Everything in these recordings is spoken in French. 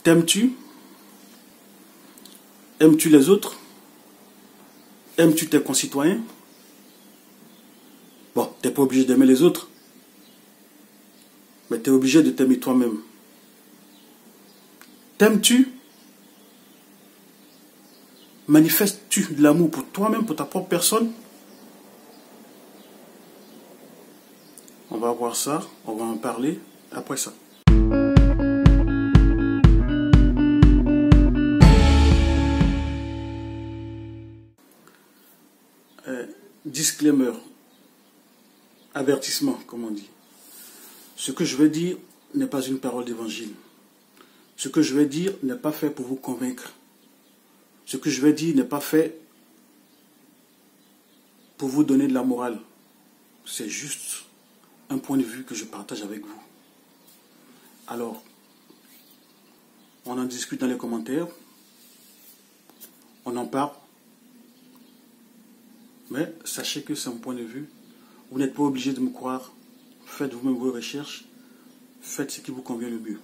T'aimes-tu? Aimes-tu les autres? Aimes-tu tes concitoyens? Bon, t'es pas obligé d'aimer les autres, mais tu es obligé de t'aimer toi-même. T'aimes-tu? Manifestes-tu de l'amour pour toi-même, pour ta propre personne? On va voir ça, on va en parler après ça. Disclaimer, avertissement, comme on dit. Ce que je vais dire n'est pas une parole d'évangile. Ce que je vais dire n'est pas fait pour vous convaincre. Ce que je vais dire n'est pas fait pour vous donner de la morale. C'est juste un point de vue que je partage avec vous. Alors, on en discute dans les commentaires. On en parle. Mais sachez que c'est un point de vue. Vous n'êtes pas obligé de me croire. Faites vous-même vos recherches. Faites ce qui vous convient le mieux.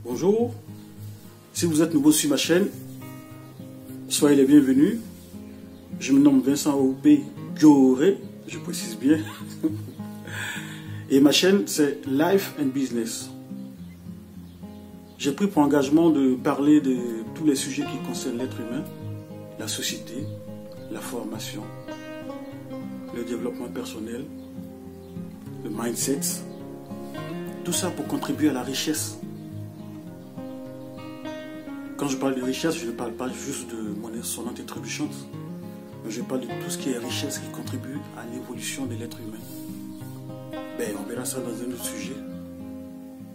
Bonjour. Si vous êtes nouveau sur ma chaîne, soyez les bienvenus. Je me nomme Vincent Oupé Dioré, je précise bien. Et ma chaîne, c'est Life and Business. J'ai pris pour engagement de parler de tous les sujets qui concernent l'être humain, la société, la formation, le développement personnel, le mindset. Tout ça pour contribuer à la richesse. Quand je parle de richesse, je ne parle pas juste de monnaie sonnante et trébuchante, mais je parle de tout ce qui est richesse qui contribue à l'évolution de l'être humain. Ben, on verra ça dans un autre sujet,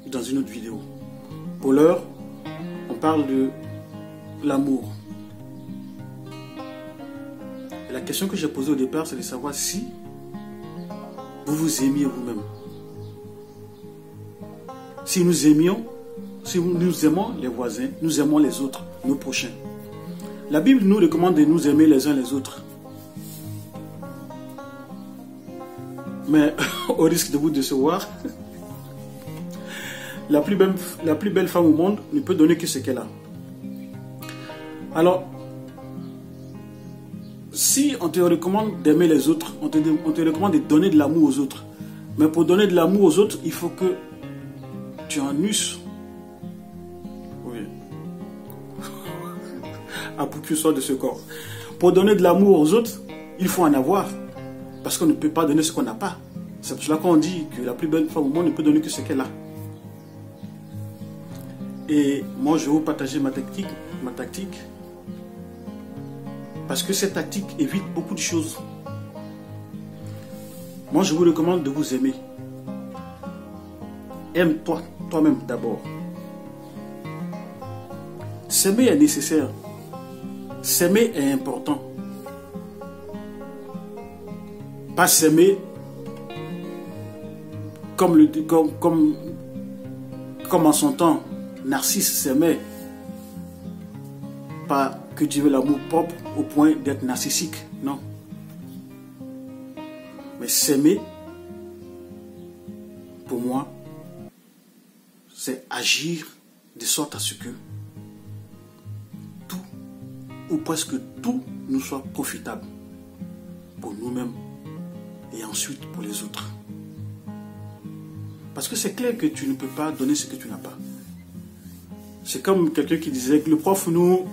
dans une autre vidéo. Pour l'heure, on parle de l'amour. Et la question que j'ai posée au départ, c'est de savoir si vous vous aimiez vous-même. Si nous aimions, si nous aimons les voisins, nous aimons les autres, nos prochains. La Bible nous recommande de nous aimer les uns les autres. Mais au risque de vous décevoir, la plus belle femme au monde ne peut donner que ce qu'elle a. Alors, si on te recommande d'aimer les autres, on te recommande de donner de l'amour aux autres. Mais pour donner de l'amour aux autres, il faut que tu en eusses. Oui. À pour que soit de ce corps. Pour donner de l'amour aux autres, il faut en avoir. Parce qu'on ne peut pas donner ce qu'on n'a pas. C'est pour cela qu'on dit que la plus belle femme au monde ne peut donner que ce qu'elle a. Et moi, je vais vous partager ma tactique. Parce que cette tactique évite beaucoup de choses. Moi, je vous recommande de vous aimer. Aime-toi, toi-même d'abord. S'aimer est nécessaire. S'aimer est important. Pas s'aimer comme en son temps, Narcisse s'aimait. Pas cultiver l'amour propre au point d'être narcissique, non. Mais s'aimer, pour moi, c'est agir de sorte à ce que tout, ou presque tout, nous soit profitable pour nous-mêmes et ensuite pour les autres. Parce que c'est clair que tu ne peux pas donner ce que tu n'as pas. C'est comme quelqu'un qui disait que le prof nous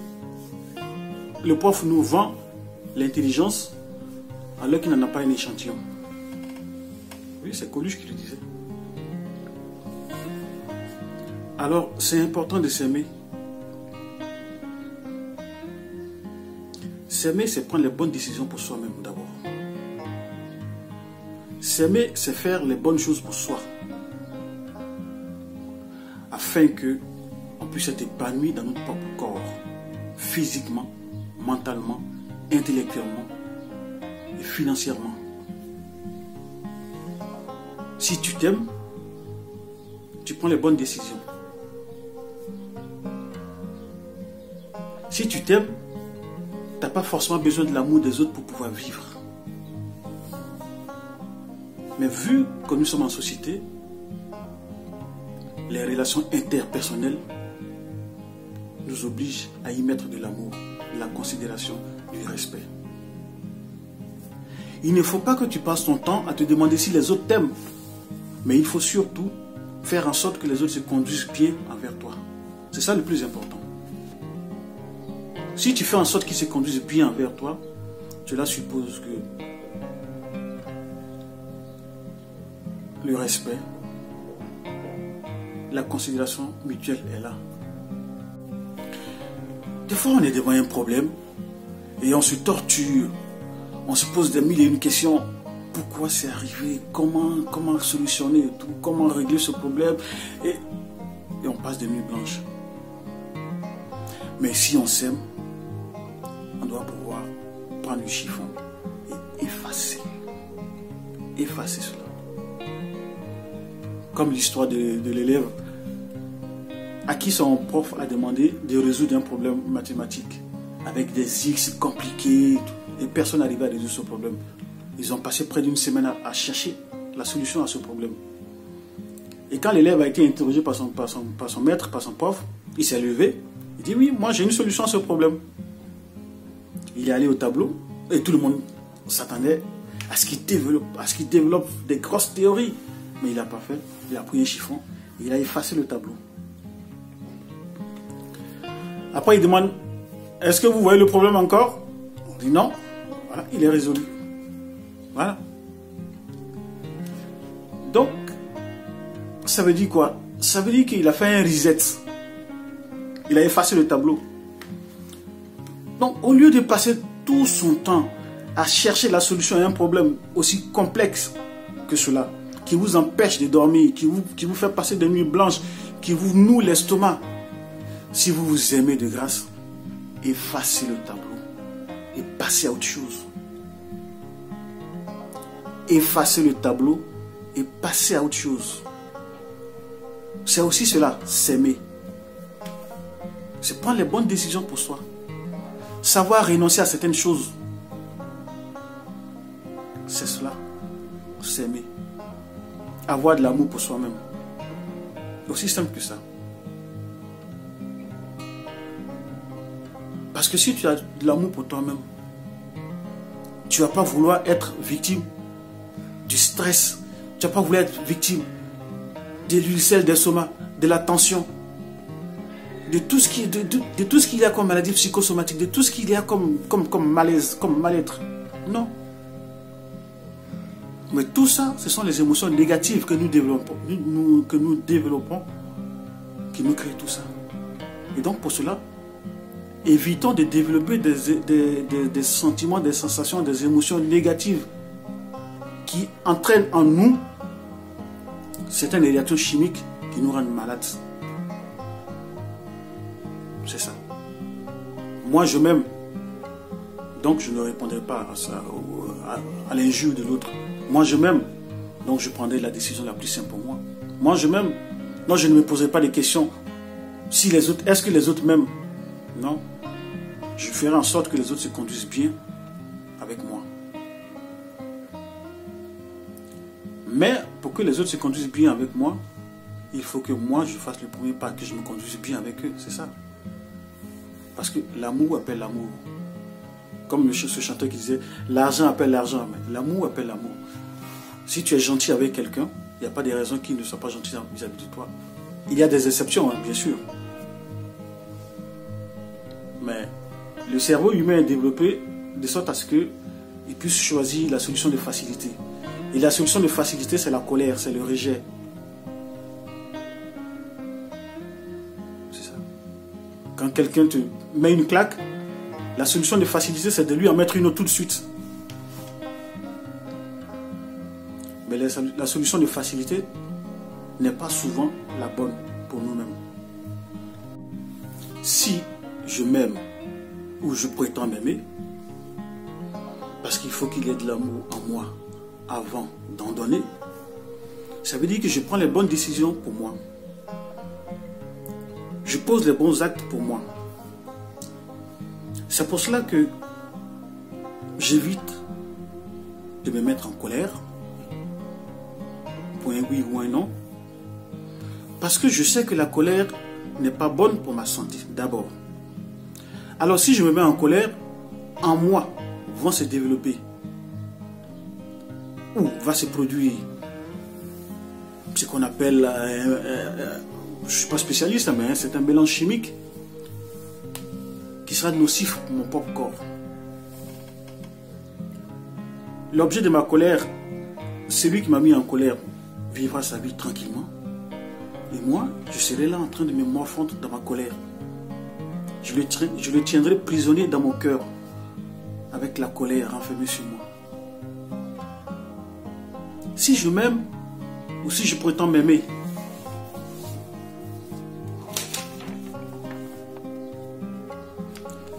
vend l'intelligence alors qu'il n'en a pas un échantillon. Oui, c'est Coluche qui le disait. Alors, c'est important de s'aimer. S'aimer, c'est prendre les bonnes décisions pour soi-même d'abord. S'aimer, c'est faire les bonnes choses pour soi. Afin qu'on puisse être épanoui dans notre propre corps. Physiquement, mentalement, intellectuellement et financièrement. Si tu t'aimes, tu prends les bonnes décisions. Si tu t'aimes, n'as pas forcément besoin de l'amour des autres pour pouvoir vivre. Mais vu que nous sommes en société, les relations interpersonnelles nous obligent à y mettre de l'amour, de la considération, du respect. Il ne faut pas que tu passes ton temps à te demander si les autres t'aiment. Mais il faut surtout faire en sorte que les autres se conduisent bien envers toi. C'est ça le plus important. Si tu fais en sorte qu'ils se conduisent bien envers toi, cela suppose que le respect, la considération mutuelle est là. Des fois, on est devant un problème et on se torture. On se pose des mille et une questions. Pourquoi c'est arrivé? Comment solutionner tout? Comment régler ce problème? Et on passe des nuits blanches. Mais si on s'aime, on doit pouvoir prendre le chiffon et effacer cela. Comme l'histoire de l'élève à qui son prof a demandé de résoudre un problème mathématique avec des X compliqués et personne n'arrivait à résoudre ce problème. Ils ont passé près d'une semaine à chercher la solution à ce problème. Et quand l'élève a été interrogé par son maître, par son prof, il s'est levé. Il dit oui, moi j'ai une solution à ce problème. Il est allé au tableau et tout le monde s'attendait à ce qu'il développe des grosses théories. Mais il n'a pas fait. Il a pris un chiffon et il a effacé le tableau. Après il demande, est-ce que vous voyez le problème encore? On dit non. Voilà, il est résolu. Voilà. Donc, ça veut dire quoi? Ça veut dire qu'il a fait un reset. Il a effacé le tableau. Donc, au lieu de passer tout son temps à chercher la solution à un problème aussi complexe que cela, qui vous empêche de dormir, qui vous fait passer des nuits blanches, qui vous noue l'estomac, si vous vous aimez de grâce, effacez le tableau et passez à autre chose. Effacez le tableau et passez à autre chose. C'est aussi cela, s'aimer. C'est prendre les bonnes décisions pour soi. Savoir renoncer à certaines choses. C'est cela, s'aimer. Avoir de l'amour pour soi-même. Aussi simple que ça. Parce que si tu as de l'amour pour toi-même, tu ne vas pas vouloir être victime du stress. Tu ne vas pas vouloir être victime de l'ulcère d'estomac, de la tension, de tout ce qu'il y a comme maladie psychosomatique, de tout ce qu'il y a comme malaise, comme mal-être. Non. Mais tout ça, ce sont les émotions négatives que nous développons, qui nous créent tout ça. Et donc pour cela, évitons de développer des sentiments, des sensations, des émotions négatives qui entraînent en nous certaines réactions chimiques qui nous rendent malades. C'est ça. Moi, je m'aime. Donc, je ne répondrai pas à ça, à l'injure de l'autre. Moi, je m'aime. Donc, je prendrai la décision la plus simple pour moi. Moi, je m'aime. Non, je ne me poserai pas de questions. Est-ce que les autres m'aiment? Non. Je ferai en sorte que les autres se conduisent bien avec moi. Mais pour que les autres se conduisent bien avec moi, il faut que moi je fasse le premier pas, que je me conduise bien avec eux. C'est ça. Parce que l'amour appelle l'amour. Comme ce chanteur qui disait, l'argent appelle l'argent, mais l'amour appelle l'amour. Si tu es gentil avec quelqu'un, il n'y a pas de raison qu'il ne soit pas gentil vis-à-vis de toi. Il y a des exceptions, hein, bien sûr. Mais le cerveau humain est développé de sorte à ce qu'il puisse choisir la solution de facilité. Et la solution de facilité, c'est la colère, c'est le rejet. C'est ça. Quand quelqu'un te met une claque, la solution de facilité, c'est de lui en mettre une autre tout de suite. Mais la solution de facilité n'est pas souvent la bonne pour nous-mêmes. Si je m'aime ou je prétends m'aimer, parce qu'il faut qu'il y ait de l'amour en moi avant d'en donner, ça veut dire que je prends les bonnes décisions pour moi. Je pose les bons actes pour moi. C'est pour cela que j'évite de me mettre en colère pour un oui ou un non. Parce que je sais que la colère n'est pas bonne pour ma santé, d'abord. Alors si je me mets en colère, en moi vont se développer ou va se produire ce qu'on appelle, je ne suis pas spécialiste, mais c'est un mélange chimique qui sera nocif pour mon propre corps. L'objet de ma colère, celui qui m'a mis en colère, vivra sa vie tranquillement. Et moi, je serai là en train de me morfondre dans ma colère. Je le tiendrai prisonnier dans mon cœur, avec la colère enfermée sur moi. Si je m'aime, ou si je prétends m'aimer,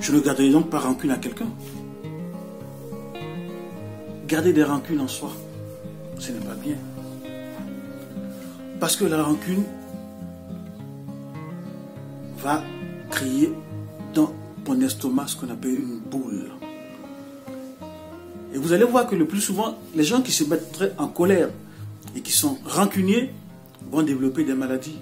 je ne garderai donc pas rancune à quelqu'un. Garder des rancunes en soi, ce n'est pas bien. Parce que la rancune va créer dans ton estomac ce qu'on appelle une boule. Et vous allez voir que le plus souvent, les gens qui se mettent très en colère et qui sont rancuniers vont développer des maladies.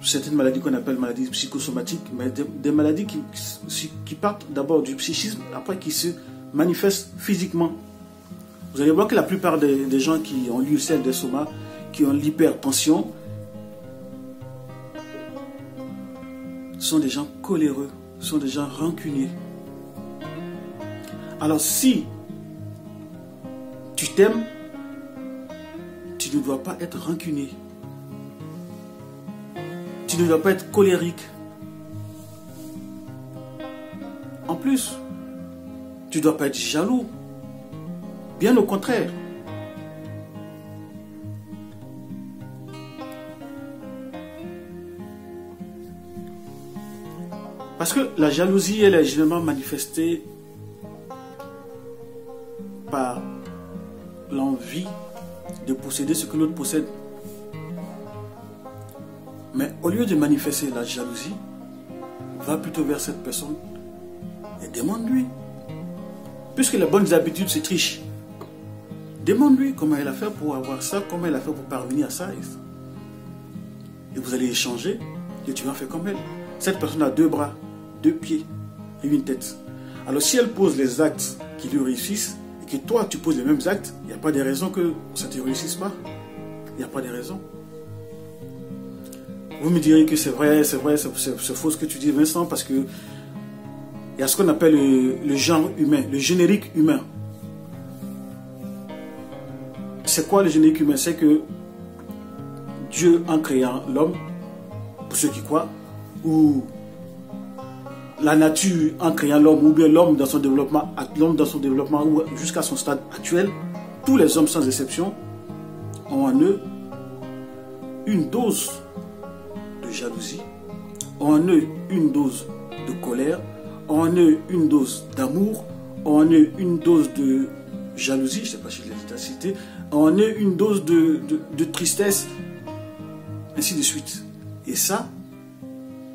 Certaines maladies qu'on appelle maladies psychosomatiques, mais des maladies qui partent d'abord du psychisme, après qui se manifestent physiquement. Vous allez voir que la plupart des gens qui ont l'ulcère d'estomac, qui ont l'hypertension, sont des gens coléreux, sont des gens rancuniers. Alors si tu t'aimes, tu ne dois pas être rancunier. Tu ne dois pas être colérique. En plus, tu ne dois pas être jaloux. Bien au contraire. Parce que la jalousie, elle est généralement manifestée par l'envie de posséder ce que l'autre possède. Mais au lieu de manifester la jalousie, va plutôt vers cette personne et demande-lui. Puisque les bonnes habitudes se trichent, demande-lui comment elle a fait pour avoir ça, comment elle a fait pour parvenir à ça. Et vous allez échanger et tu vas faire comme elle. Cette personne a 2 bras, 2 pieds et une tête. Alors si elle pose les actes qui lui réussissent et que toi tu poses les mêmes actes, il n'y a pas de raison que ça ne te réussisse pas. Il n'y a pas de raison. Vous me direz que c'est vrai, c'est faux ce que tu dis, Vincent, parce que il y a ce qu'on appelle le genre humain, le générique humain. C'est quoi le générique humain? C'est que Dieu, en créant l'homme, pour ceux qui croient, ou la nature en créant l'homme, ou bien l'homme dans son développement, ou jusqu'à son stade actuel, tous les hommes sans exception ont en eux une dose de jalousie, ont en eux une dose de colère, ont en eux une dose d'amour, ont en eux une dose de jalousie, je ne sais pas si je l'ai cité, ont en eux une dose de tristesse, ainsi de suite. Et ça,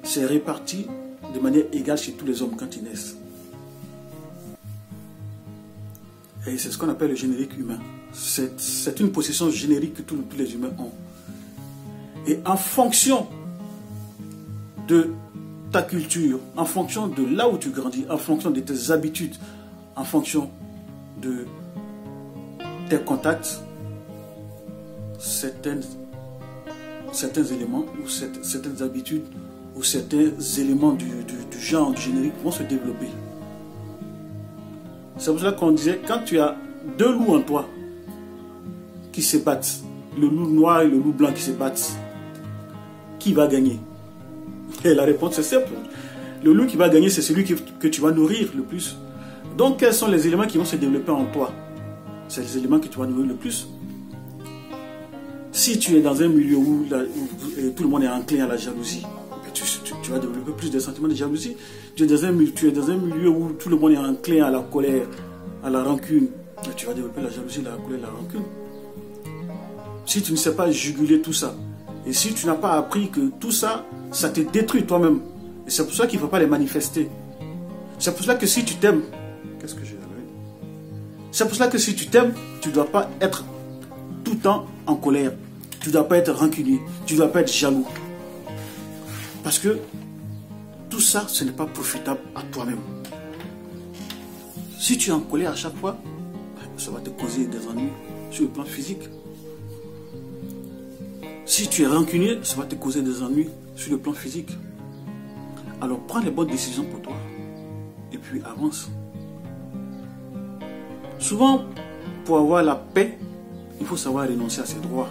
c'est réparti de manière égale chez tous les hommes quand ils naissent. Et c'est ce qu'on appelle le générique humain. C'est une possession générique que tous les humains ont. Et en fonction de ta culture, en fonction de là où tu grandis, en fonction de tes habitudes, en fonction de tes contacts, certains éléments ou certaines habitudes ou certains éléments du genre du générique vont se développer. C'est pour cela qu'on disait, quand tu as 2 loups en toi qui se battent, le loup noir et le loup blanc qui se battent, qui va gagner? Et la réponse est simple. Le loup qui va gagner, c'est celui que tu vas nourrir le plus. Donc, quels sont les éléments qui vont se développer en toi? C'est les éléments que tu vas nourrir le plus. Si tu es dans un milieu où tout le monde est enclin à la jalousie, tu vas développer plus de sentiments de jalousie. Tu es dans un milieu où tout le monde est enclin à la colère, à la rancune, tu vas développer la jalousie, la colère, la rancune. Si tu ne sais pas juguler tout ça, et si tu n'as pas appris que tout ça, ça te détruit toi-même, et c'est pour ça qu'il ne faut pas les manifester. C'est pour cela que si tu t'aimes, qu'est-ce que j'ai là? C'est pour cela que si tu t'aimes, tu ne dois pas être tout le temps en colère. Tu ne dois pas être rancunier. Tu ne dois pas être jaloux. Parce que tout ça, ce n'est pas profitable à toi-même. Si tu es en colère à chaque fois, ça va te causer des ennuis sur le plan physique. Si tu es rancunier, ça va te causer des ennuis sur le plan physique. Alors prends les bonnes décisions pour toi. Et puis avance. Souvent, pour avoir la paix, il faut savoir renoncer à ses droits.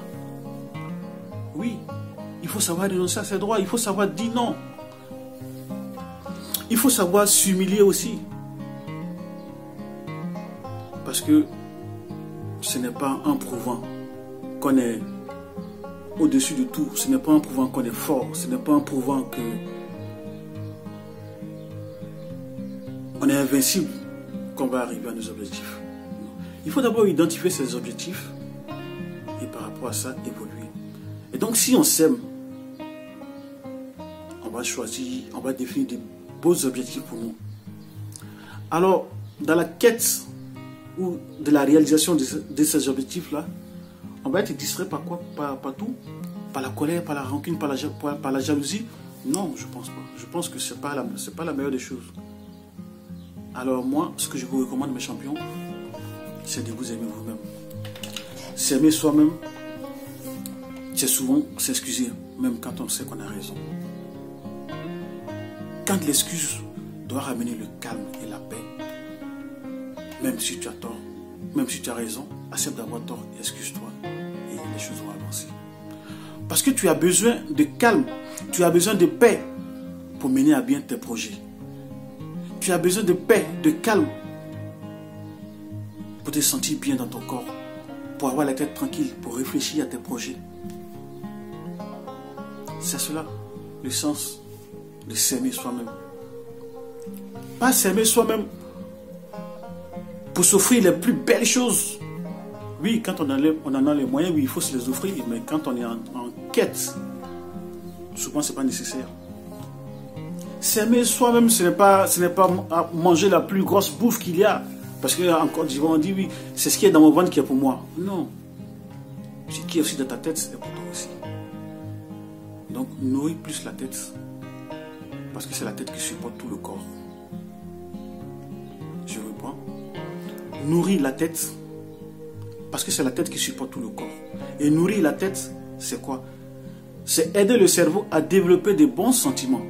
Oui, il faut savoir renoncer à ses droits. Il faut savoir dire non. Il faut savoir s'humilier aussi. Parce que ce n'est pas en prouvant qu'on est au-dessus de tout. Ce n'est pas en prouvant qu'on est fort. Ce n'est pas en prouvant que on est invincible qu'on va arriver à nos objectifs. Il faut d'abord identifier ses objectifs et par rapport à ça, évoluer. Et donc, si on s'aime, on va choisir, on va définir des beaux objectifs pour nous. Alors, dans la quête ou de la réalisation de ces objectifs-là, on va être distrait par quoi? Par tout? Par la colère, par la rancune, par la jalousie? Non, je ne pense pas. Je pense que ce n'est pas la meilleure des choses. Alors moi, ce que je vous recommande, mes champions, c'est de vous aimer vous-même. S'aimer soi-même, c'est souvent s'excuser, même quand on sait qu'on a raison. Quand l'excuse doit ramener le calme et la paix, même si tu as tort, même si tu as raison, accepte d'avoir tort et excuse-toi et les choses vont avancer. Parce que tu as besoin de calme, tu as besoin de paix pour mener à bien tes projets. Tu as besoin de paix, de calme pour te sentir bien dans ton corps, pour avoir la tête tranquille, pour réfléchir à tes projets. C'est cela, le sens de s'aimer soi-même. Pas s'aimer soi-même pour s'offrir les plus belles choses. Oui, quand on en a les moyens, oui, il faut se les offrir, mais quand on est en quête, souvent ce n'est pas nécessaire. S'aimer soi-même, ce n'est pas manger la plus grosse bouffe qu'il y a. Parce qu'en Côte d'Ivoire, on dit oui, c'est ce qui est dans mon ventre qui est pour moi. Non. Ce qui est aussi dans ta tête, c'est pour toi aussi. Donc, nourris plus la tête. Parce que c'est la tête qui supporte tout le corps. Je reprends. Nourris la tête. Parce que c'est la tête qui supporte tout le corps. Et nourrir la tête, c'est quoi? C'est aider le cerveau à développer de bons sentiments,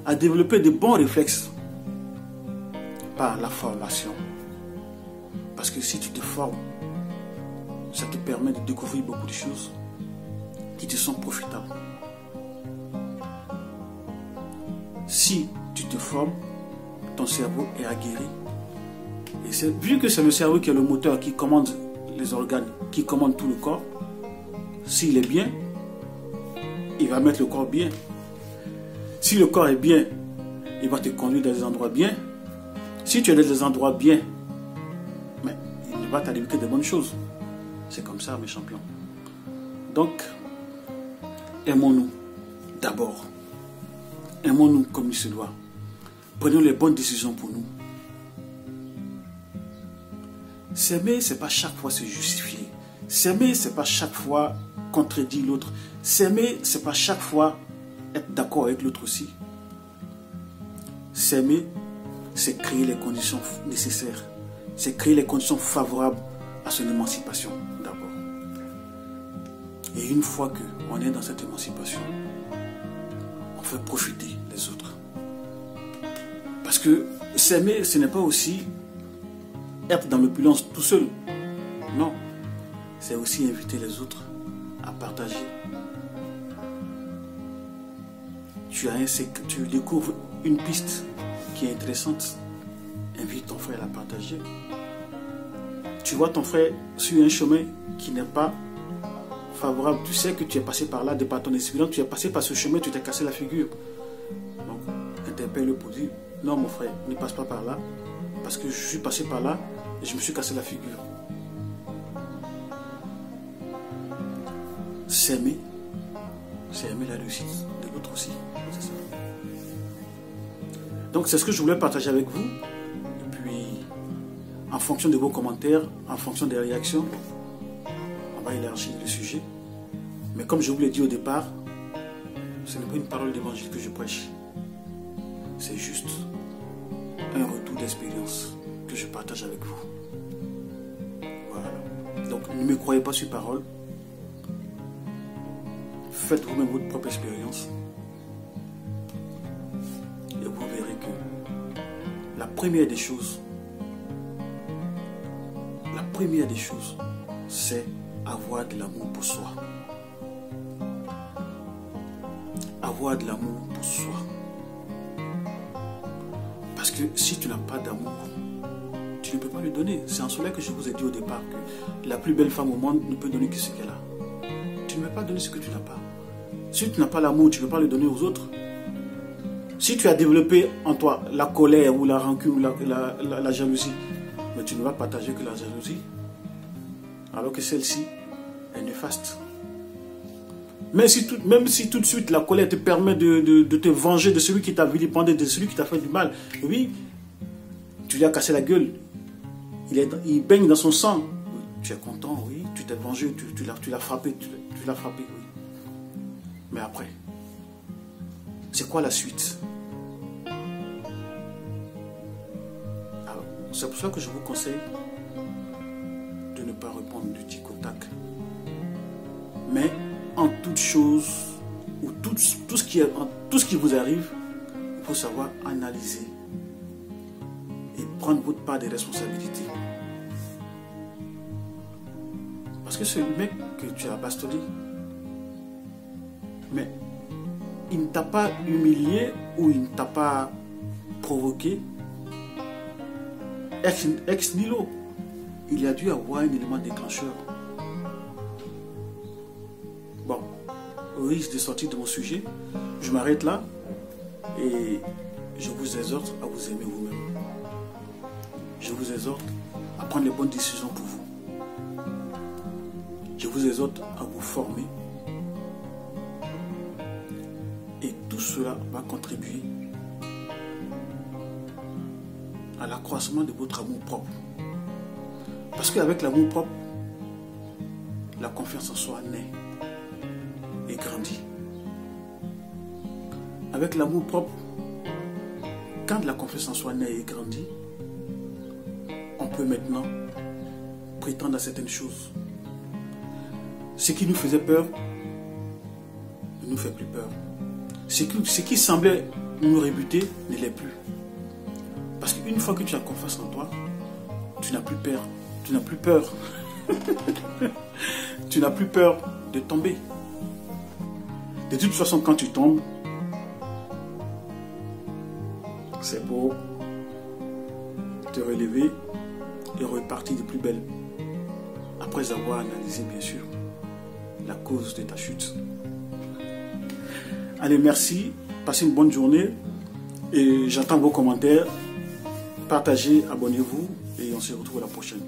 à développer de bons réflexes par la formation. Parce que si tu te formes, ça te permet de découvrir beaucoup de choses qui te sont profitables. Si tu te formes, ton cerveau est aguerri. Et vu que c'est le cerveau qui est le moteur qui commande les organes, qui commande tout le corps, s'il est bien, il va mettre le corps bien. Si le corps est bien, il va te conduire dans des endroits bien. Si tu es dans des endroits bien, mais il ne va t'arriver que de bonnes choses. C'est comme ça, mes champions. Donc, aimons-nous d'abord. Aimons-nous comme il se doit. Prenons les bonnes décisions pour nous. S'aimer, ce n'est pas chaque fois se justifier. S'aimer, ce n'est pas chaque fois contredire l'autre. S'aimer, ce n'est pas chaque fois être d'accord avec l'autre aussi. S'aimer, c'est créer les conditions nécessaires. C'est créer les conditions favorables à son émancipation d'abord. Et une fois qu'on est dans cette émancipation, on fait profiter les autres. Parce que s'aimer, ce n'est pas aussi être dans l'opulence tout seul. Non. C'est aussi inviter les autres à partager. Tu découvres une piste qui est intéressante. Invite ton frère à la partager. Tu vois ton frère sur un chemin qui n'est pas favorable. Tu sais que tu es passé par là, de par ton expérience, tu es passé par ce chemin, tu t'es cassé la figure. Donc, interpelle-le pour dire, non mon frère, ne passe pas par là, parce que je suis passé par là et je me suis cassé la figure. S'aimer, c'est aimer la réussite de l'autre aussi. C'est ça. Donc c'est ce que je voulais partager avec vous. Et puis, en fonction de vos commentaires, en fonction des réactions, on va élargir le sujet. Mais comme je vous l'ai dit au départ, ce n'est pas une parole d'évangile que je prêche. C'est juste un retour d'expérience que je partage avec vous. Voilà. Donc ne me croyez pas sur parole. Faites vous-même votre propre expérience. Et vous verrez que la première des choses, c'est avoir de l'amour pour soi. Avoir de l'amour pour soi. Parce que si tu n'as pas d'amour, tu ne peux pas le donner. C'est en cela que je vous ai dit au départ que la plus belle femme au monde ne peut donner que ce qu'elle a. Tu ne peux pas donner ce que tu n'as pas. Si tu n'as pas l'amour, tu ne peux pas le donner aux autres. Si tu as développé en toi la colère ou la rancune ou la jalousie, mais tu ne vas partager que la jalousie. Alors que celle-ci est néfaste. Même si tout de suite la colère te permet de te venger de celui qui t'a vilipendé, de celui qui t'a fait du mal. Oui, tu lui as cassé la gueule. Il baigne dans son sang. Oui, tu es content, oui. Tu t'es vengé, tu l'as frappé, oui. Mais après, c'est quoi la suite? Alors, c'est pour ça que je vous conseille de ne pas répondre du tic au tac. Mais en toute chose, ou tout ce qui vous arrive, il faut savoir analyser et prendre votre part de responsabilité. Parce que ce mec que tu as bastonné, mais il ne t'a pas humilié ou il ne t'a pas provoqué ex nihilo. Il a dû avoir un élément déclencheur. Bon, au risque de sortir de mon sujet, je m'arrête là et je vous exhorte à vous aimer vous-même. Je vous exhorte à prendre les bonnes décisions pour vous. Je vous exhorte à vous former. Et tout cela va contribuer à l'accroissement de votre amour propre. Parce qu'avec l'amour propre, la confiance en soi naît et grandit. Avec l'amour propre, quand la confiance en soi naît et grandit, on peut maintenant prétendre à certaines choses. Ce qui nous faisait peur ne nous fait plus peur. Ce qui semblait nous rebuter ne l'est plus. Parce qu'une fois que tu as confiance en toi, tu n'as plus peur. Tu n'as plus peur. Tu n'as plus peur de tomber. De toute façon, quand tu tombes, c'est pour te relever et repartir de plus belle. Après avoir analysé, bien sûr, la cause de ta chute. Allez, merci. Passez une bonne journée. Et j'attends vos commentaires. Partagez, abonnez-vous. Et on se retrouve à la prochaine.